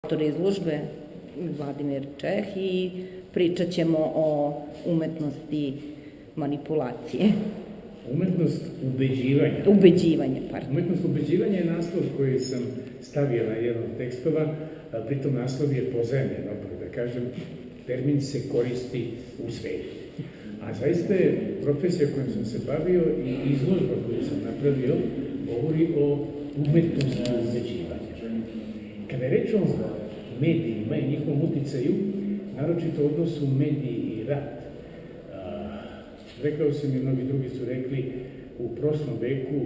autor izložbe Vladimir Čeh i pričat ćemo o umetnosti manipulacije. Umetnost ubeđivanja. Ubeđivanja, pardon. Umetnost ubeđivanja je naslov koji sam stavio na jedan od tekstova, pritom naslov je pozajemljen, da kažem, termin se koristi u svetu. A zaista je profesija kojom sam se bavio i izložba koju sam napravio govori o umetnosti ubeđivanja. Kada je reč o medijima i njihovom uticaju, naročito odnosu mediji i rat, rekao sam i mnogi drugi su rekli, u prošlom veku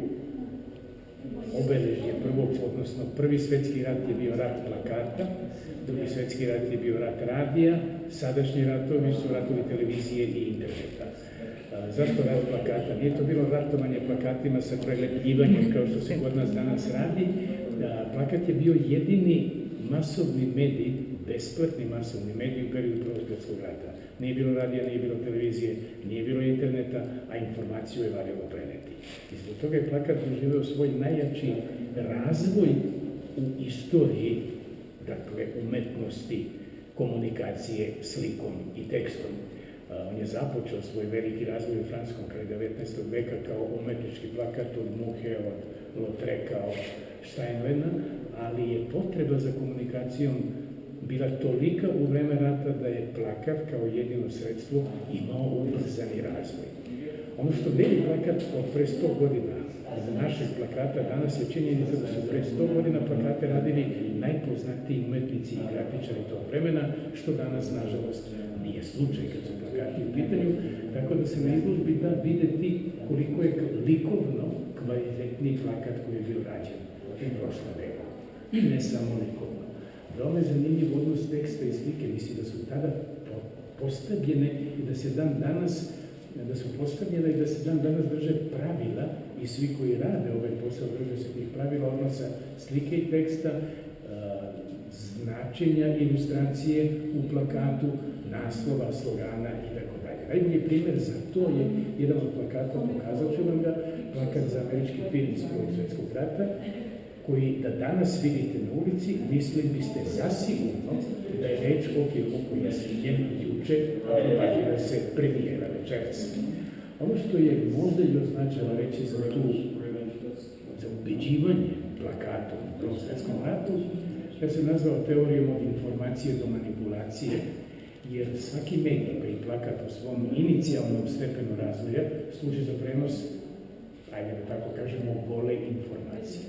obeležje prvog, odnosno prvi svetski rat je bio rat plakata, drugi svetski rat je bio rat radija, sadašnji ratovi su ratovi televizije i interneta. Zašto rat plakata? Nije to bilo ratovanje plakatima sa prelepljivanjem kao što se kod nas danas radi. Plakat je bio jedini masovni medij, besplatni masovni medij u periodu Prvog svjetskog rata. Nije bilo radija, nije bilo televizije, nije bilo interneta, a informaciju je valjalo preneti. I zbog toga je plakat doživeo svoj najjači razvoj u istoriji, dakle, umetnosti, komunikacije slikom i tekstom. On je započeo svoj veliki razvoj u francuskom kraju 19. veka kao umetnički plakat od Muhe, od Lautreka, od Steinlena, ali je potreba za komunikacijom bila tolika u vreme rata da je plakat kao jedino sredstvo imao ubrzani razvoj. Ono što deli plakat od pre 100 godina od našeg plakata danas je činjenica da su pre 100 godina plakate radili najpoznatiji umetnici i grafičari tog vremena, što danas, nažalost, nije slučaj kad su plakati u pitanju, tako da se na izložbi da videti koliko je likovno kvalitetni plakat koji je bio rađen u prošlom veku. I ne samo likovno. Veoma je zanimljiv odnos teksta i slike, misli da su tada postavljene i da se dan danas drže pravila i svi koji rade ovaj posao drže se tih pravila odnosa slike i teksta, značenja, ilustracije u plakatu, naslova, slogana i tako dalje. Najbolji primjer za to je jedan od plakata, pokazat ću vam ga, plakat za američki film iz Prvog svjetskog rata, koji da danas vidite na ulici, mislili biste zasigurno da je reč o filmu koji je snimljen juče, propagira se premijera večeras. Ono što je možda još značajno reći za ubeđivanje plakatom u Prvom svjetskom ratu, ja sam nazvao teorijom od informacije do manipulacije, jer svaki medij, pa i plakat u svom inicijalnom stepenu razvoja, služi za prenos, ajde da tako kažemo, gole informacije.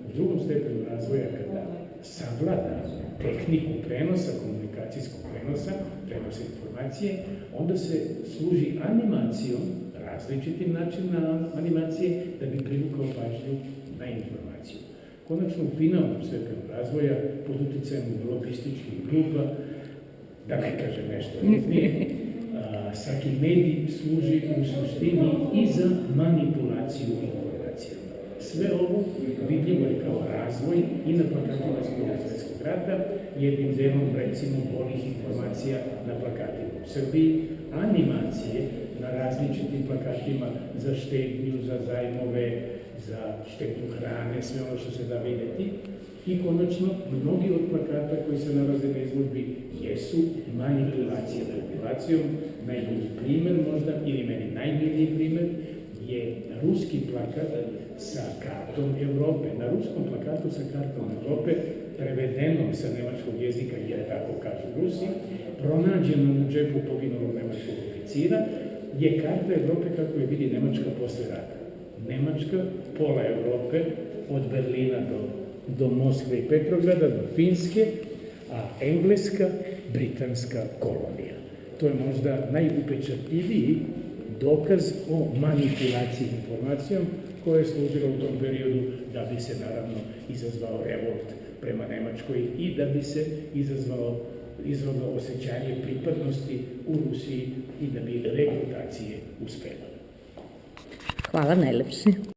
U drugom stepenu razvoja, kada savlada tehniku prenosa, komunikacijskog prenosa informacije, onda se služi animacijom, različitim načinima animacije, da bi privukao pažnju na informaciju. Konačno, u finalnom stepenu razvoja, pod uticajem lobističkih grupa, da ne kažem nešto izmije, svaki medij služi u suštini i za manipulaciju informacija. Sve ovo vidljivo je kao razvoj i na plakatima iz Prvog svjetskog rata, jednim delom, recimo, bolih informacija na plakatima u Srbiji, animacije na različitim plakatima za štednju, za zajmove, za štetu hrane, sve ono što se da videti. I konačno, mnogi od plakata koji se nalaze na izložbi jesu manipulacije manipulacijom. Najbolji primer možda, ili meni najbolji primer, je ruski plakat sa kartom Evrope. Na ruskom plakatu sa kartom Evrope, prevedenom sa nemačkog jezika, jer tako kažu Rusi, pronađeno na džepu poginulog nemačkog oficira, je karta Evrope kako je vidi Nemačka posle rata. Nemačka, pola Evrope, od Berlina do Moskve i Petrograda, do Finske, a engleska, britanska kolonija. To je možda najupečatljiviji dokaz o manipulaciji informacijom koja je služila u tom periodu da bi se naravno izazvao revolt prema Nemačkoj i da bi se izazvalo osjećanje pripadnosti u Rusiji i da bi rekrutacije uspevale. Hvala najlepše.